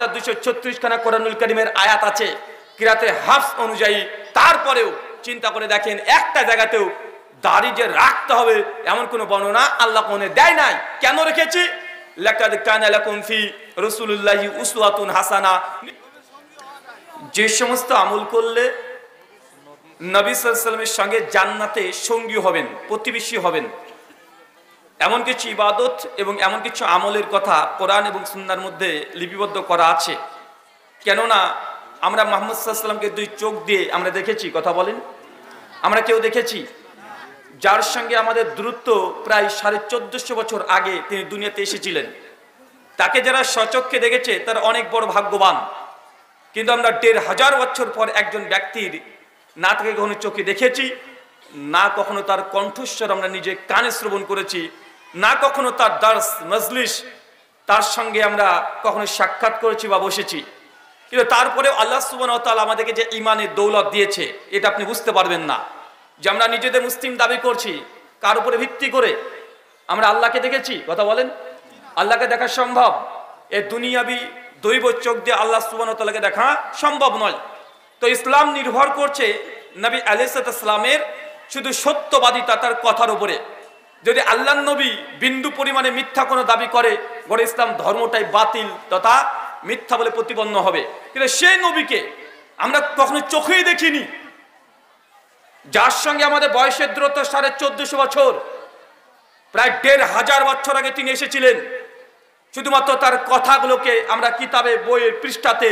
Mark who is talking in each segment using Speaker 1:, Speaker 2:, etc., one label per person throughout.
Speaker 1: 6236 খানা কোরআনুল কারীমের আয়াত আছে কিরাতে হাফস অনুযায়ী। তারপরেও চিন্তা করে দেখেন একটা জায়গাতেও দাড়ি যে রাখতে হবে এমন কোনো বর্ণনা আল্লাহ কোনে দেয় নাই। কেন রেখেছি? লাকাদ কানা লাকুম ফি রাসূলিল্লাহি উসওয়াতুন হাসানা। যে সমস্ত আমল করলে নবী সাল্লাল্লাহু আলাইহি ওয়াসাল্লামের সঙ্গে জান্নাতে সঙ্গী হবেন, প্রতিবেশী হবেন, এমন কিছু ইবাদত এবং এমন কিছু আমলের কথা কোরআন এবং সুন্নাহর মধ্যে লিপিবদ্ধ করা আছে। কেননা আমরা মুহাম্মদ সাল্লাল্লাহু আলাইহি ওয়াসাল্লামকে দুই চোখ দিয়ে আমরা দেখেছি, কথা বলেন, আমরা কেউ দেখেছি? যার সঙ্গে আমাদের দূরত্ব প্রায় 1450 বছর আগে তিনি দুনিয়াতে এসেছিলেন, তাকে যারা স্বচক্ষে দেখেছে তারা অনেক বড় ভাগ্যবান। কিন্তু আমরা 1500 বছর পর একজন ব্যক্তির না তাকে কখনো চোখে দেখেছি, না কখনো তার কণ্ঠস্বর আমরা নিজে কানে শ্রবণ করেছি, না কখনো তার দার্স মজলিস তার সঙ্গে আমরা কখনো সাক্ষাৎ করেছি বা বসেছি। কিন্তু তারপরে আল্লাহ সুবহানাহু ওয়া তাআলা আমাদেরকে যে ঈমানের দৌলত দিয়েছে এটা আপনি বুঝতে পারবেন না। যে আমরা নিজেদের মুসলিম দাবি করছি, কার উপরে ভিত্তি করে? আমরা আল্লাহকে দেখেছি, কথা বলেন? আল্লাহকে দেখা সম্ভব? এ দুনিয়াবি দৈব চোখ দিয়ে আল্লাহ সুবহানাহু ওয়া তাআলাকে দেখা সম্ভব নয়। তো ইসলাম নির্ভর করছে নবী আলাইহিস সালামের শুধু সত্যবাদিতা তার কথার উপরে। যদি আল্লাহর নবী বিন্দু পরিমাণে মিথ্যা কোনো দাবি করে, বড় ইসলাম ধর্মটাই বাতিল তথা মিথ্যা বলে প্রতিপন্ন হবে। কিন্তু সেই নবীকে আমরা কখনো চোখেই দেখিনি, যার সঙ্গে আমাদের বয়সের দূরত্ব 1450 বছর, প্রায় 1500 বছর আগে তিনি এসেছিলেন। শুধুমাত্র তার কথাগুলোকে আমরা কিতাবে বইয়ের পৃষ্ঠাতে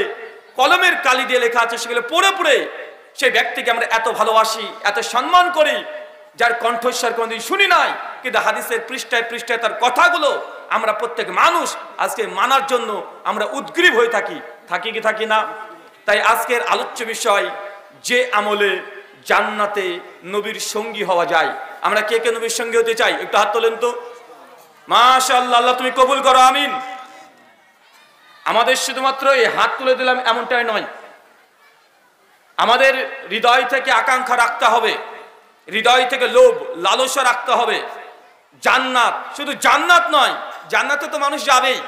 Speaker 1: কলমের কালি দিয়ে লেখা আছে, সেগুলো পড়ে পড়ে সেই ব্যক্তিকে আমরা এত ভালোবাসি, এত সম্মান করি, যার কণ্ঠস্বর কোনোদিন শুনি নাই, কিন্তু হাদিসের পৃষ্ঠায় পৃষ্ঠায় তার কথাগুলো আমরা প্রত্যেক মানুষ আজকে মানার জন্য আমরা উদ্গ্রীব হয়ে থাকি কি থাকি না? তাই আজকের আলোচ্য বিষয়, যে আমলে জান্নাতে নবীর সঙ্গী হওয়া যায়। আমরা কে কে নবীর সঙ্গী হতে চাই? একটু হাত তোলেন তো। মাশাআল্লাহ, আল্লাহ তুমি কবুল করো, আমিন। আমাদের শুধুমাত্র এই হাত তুলে দিলাম এমনটাই নয়, আমাদের হৃদয় থেকে আকাঙ্ক্ষা রাখতে হবে, হৃদয় থেকে লোভ লালসা রাখতে হবে। জান্নাত, শুধু জান্নাত নয়, জান্নাতে তো মানুষ যাবেই,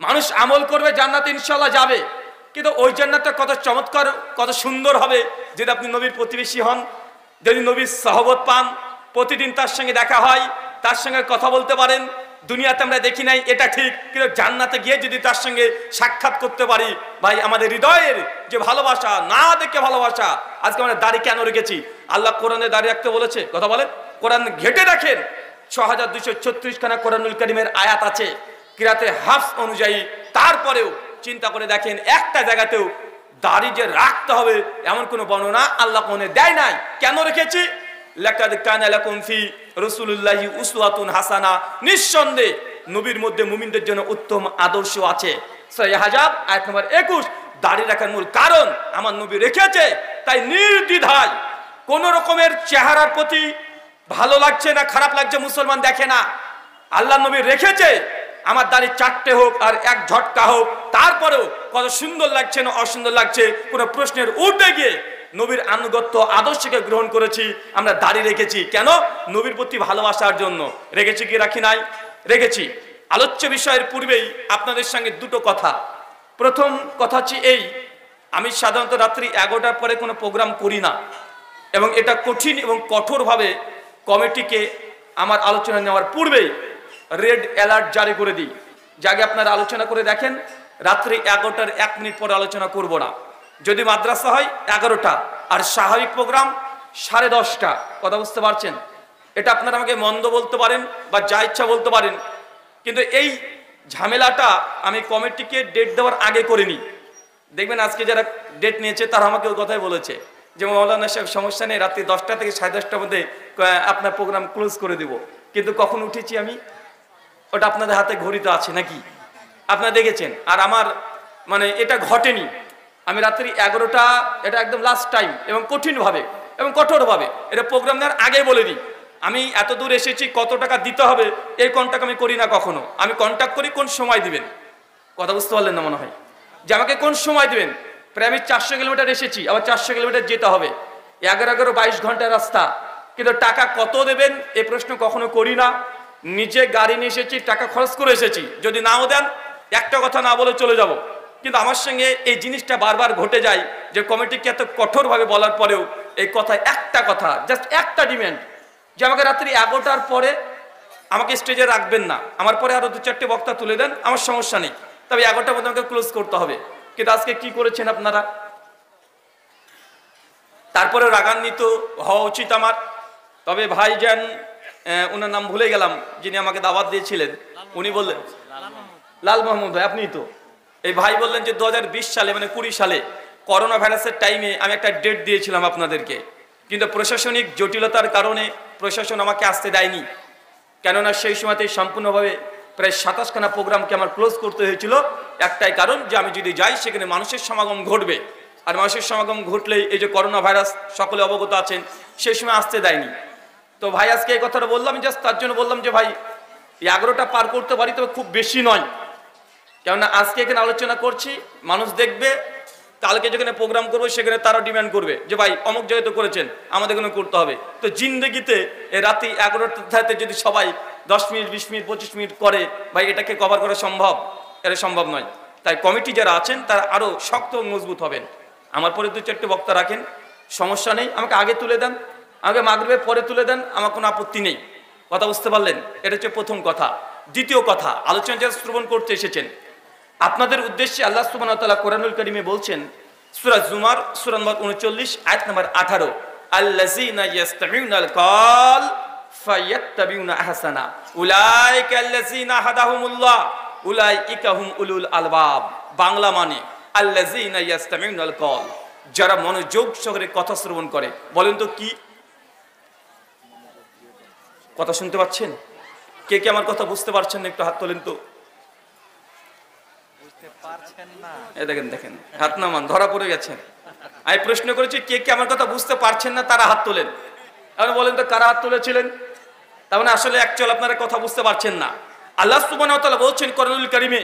Speaker 1: মানুষ আমল করবে, জান্নাতে ইনশাআল্লাহ যাবে। কিন্তু ওই জান্নাতটা কত চমৎকার, কত সুন্দর হবে যদি আপনি নবীর প্রতিবেশী হন, যদি নবীর সহবত পান, প্রতিদিন তার সঙ্গে দেখা হয়, তার সঙ্গে কথা বলতে পারেন। দুনিয়াতে আমরা দেখি নাই, এটা ঠিক, কিন্তু জান্নাতে গিয়ে যদি তার সঙ্গে সাক্ষাৎ করতে পারি, ভাই আমাদের হৃদয়ের যে ভালোবাসা, না দেখে ভালোবাসা। আজকে আমরা দাড়ি কেন রেখেছি? আল্লাহ কোরআনে দাড়ি রাখতে বলেছে, কথা বলেন? কোরআন ঘেটে দেখেন 6236 খানা কোরআনুল কারীমের আয়াত আছে কিরাতে হাফস অনুযায়ী। তারপরেও চিন্তা করে দেখেন একটা জায়গাতেও দাড়ি যে রাখতে হবে এমন কোনো বর্ণনা আল্লাহ কোনে দেয় নাই। কেন রেখেছি? লাকাদ কানা লাকুম ফি রাসূলিল্লাহি উসওয়াতুন হাসানা। নিঃসন্দেহে নবীর মধ্যে মুমিনদের জন্য উত্তম আদর্শ আছে। সূরা আহজাব আয়াত নম্বর 21। দাড়ি রাখার মূল কারণ আমার নবী রেখেছে, তাই নির্দ্বিধায় কোন রকমের চেহারার প্রতি ভালো লাগছে না খারাপ লাগছে মুসলমান দেখে না। আল্লাহ নবী রেখেছে, আমার দাড়ি 4টে হোক আর 1 ঝটকা হোক, তারপরেও কত সুন্দর লাগছে না অসুন্দর লাগছে কোনো প্রশ্নের উঠে গিয়ে নবীর আনুগত্য আদর্শকে গ্রহণ করেছি, আমরা দাড়ি রেখেছি। কেন? নবীর প্রতি ভালোবাসার জন্য। রেখেছি কি রাখি নাই? রেখেছি। আলোচ্য বিষয়ের পূর্বেই আপনাদের সঙ্গে দুটো কথা। প্রথম কথা হচ্ছে এই, আমি সাধারণত রাত্রি 11টার পরে কোনো প্রোগ্রাম করি না, এবং এটা কঠিন এবং কঠোরভাবে কমিটিকে আমার আলোচনা নেওয়ার পূর্বেই রেড অ্যালার্ট জারি করে দিই, যে আগে আপনারা আলোচনা করে দেখেন, রাত্রি 11টার 1 মিনিট পরে আলোচনা করব না। যদি মাদ্রাসা হয় 11টা, আর স্বাভাবিক প্রোগ্রাম 10:30টা। কথা বুঝতে পারছেন? এটা আপনারা আমাকে মন্দ বলতে পারেন বা যা ইচ্ছা বলতে পারেন, কিন্তু এই ঝামেলাটা আমি কমিটিকে ডেট দেওয়ার আগে করিনি। দেখবেন আজকে যারা ডেট নিয়েছে তারা আমাকে ওই কথাই বলেছে যে মৌলানা সাহেব সমস্যা নেই, রাত্রি 10টা থেকে 10:30টার মধ্যে আপনার প্রোগ্রাম ক্লোজ করে দেব। কিন্তু কখন উঠেছি আমি? ওটা আপনাদের হাতে ঘড়িতে আছে নাকি? আপনারা দেখেছেন। আর আমার মানে এটা ঘটেনি। আমি রাত্রি 11টা, এটা একদম লাস্ট টাইম, এবং কঠিনভাবে এবং কঠোরভাবে এটা প্রোগ্রাম নেওয়ার আগে বলে দিই। আমি এত দূর এসেছি, কত টাকা দিতে হবে এই কন্ট্যাক্ট আমি করি না কখনো। আমি কন্ট্যাক্ট করি কোন সময় দিবেন। কথা বুঝতে পারলেন না মনে হয়? যে আমাকে কোন সময় দিবেন। প্রায় আমি 400 কিলোমিটার এসেছি, আবার 400 কিলোমিটার যেতে হবে, 11-22 ঘন্টার রাস্তা। কিন্তু টাকা কত দেবেন এই প্রশ্ন কখনো করি না। নিজে গাড়ি নিয়ে এসেছি, টাকা খরচ করে এসেছি। যদি নাও দেন একটা কথা না বলে চলে যাব। কিন্তু আমার সঙ্গে এই জিনিসটা বারবার ঘটে যায় যে কমিটিকে এত কঠোরভাবে বলার পরেও এই কথা, একটা কথা, জাস্ট একটা ডিমান্ড, যে আমাকে রাত্রি 11টার পরে আমাকে স্টেজে রাখবেন না, আমার পরে আরো 2-4টে বক্তা তুলে দেন, আমার সমস্যা নেই, তবে 11টার মধ্যে আমাকে ক্লোজ করতে হবে। কিন্তু আজকে কি করেছেন আপনারা? তারপরে রাগান্বিত হওয়া উচিত আমার। তবে ভাইজান, ওনার নাম ভুলে গেলাম, যিনি আমাকে দাওয়াত দিয়েছিলেন, উনি বললেন লাল মাহমুদ ভাই, আপনি তো এই ভাই বললেন যে 2020 সালে মানে 20 সালে করোনা ভাইরাসের টাইমে আমি একটা ডেট দিয়েছিলাম আপনাদেরকে, কিন্তু প্রশাসনিক জটিলতার কারণে প্রশাসন আমাকে আসতে দেয়নি। কেননা সেই সময়তে সম্পূর্ণভাবে প্রায় 27খানা প্রোগ্রামকে আমার ক্লোজ করতে হয়েছিল, একটাই কারণ যে আমি যদি যাই সেখানে মানুষের সমাগম ঘটবে, আর মানুষের সমাগম ঘটলেই এই যে করোনা ভাইরাস সকলে অবগত আছেন, সেই সময় আসতে দেয়নি। তো ভাই আজকে এই কথাটা বললাম, জাস্ট তার জন্য বললাম যে ভাই 11টা পার করতে পারি, তবে খুব বেশি নয়, কেননা আজকে এখানে আলোচনা করছি, মানুষ দেখবে, কালকে যেখানে প্রোগ্রাম করবো সেখানে তারাও ডিমান্ড করবে যে ভাই অমুক জায়গায় তো করেছেন, আমাদের এখানে করতে হবে। তো জিন্দগিতে রাতে 11টাতে যদি সবাই 10 মিনিট 20 মিনিট 25 মিনিট করে, ভাই এটাকে কভার করা সম্ভব? এটা সম্ভব নয়। তাই কমিটি যারা আছেন তারা আরও শক্ত ও মজবুত হবেন। আমার পরে 2-4টে বক্তা রাখেন, সমস্যা নেই, আমাকে আগে তুলে দেন, আমাকে মাগরিবের পরে তুলে দেন, আমার কোনো আপত্তি নেই। কথা বুঝতে পারলেন? এটা হচ্ছে প্রথম কথা। দ্বিতীয় কথা, আলোচনা যারা শ্রবণ করতে এসেছেন, আপনাদের উদ্দেশ্যে আল্লাহ সুবহানাহু ওয়া তাআলা কোরআনুল কারীমে বলছেন, সূরা জুমার সূরা নম্বর 39 আয়াত নম্বর 18, আল্লাযীনা ইয়াসতামিউনাল কওল ফায়াত্তাবিউনা আহসানা উলাইকা আল্লাযীনা হাদাহুমুল্লাহ উলাইকা হুম উলুল আলবাব। বাংলা মানে আল্লাযীনা ইয়াসতামিউনাল কওল, যারা মনোযোগ সহকারে কথা শ্রবণ করে। বলেন তো কি কথা শুনতে পাচ্ছেন? কে কে আমার কথা বুঝতে পারছেন না? একটু হাত তোলেন তো। দেখেন দেখেন, হাত নামান, ধরা পড়ে গেছেন। আমি প্রশ্ন করেছি কে কে আমার কথা বুঝতে পারছেন না, তারা হাত তোলেন। এখন বলেন তো কারা হাত তুলেছিলেন? তার মানে আসলে অ্যাকচুয়াল আপনারা কথা বুঝতে পারছেন না। আল্লাহ সুবহানাহু ওয়া তাআলা বলছেন কোরআনুল কারীমে,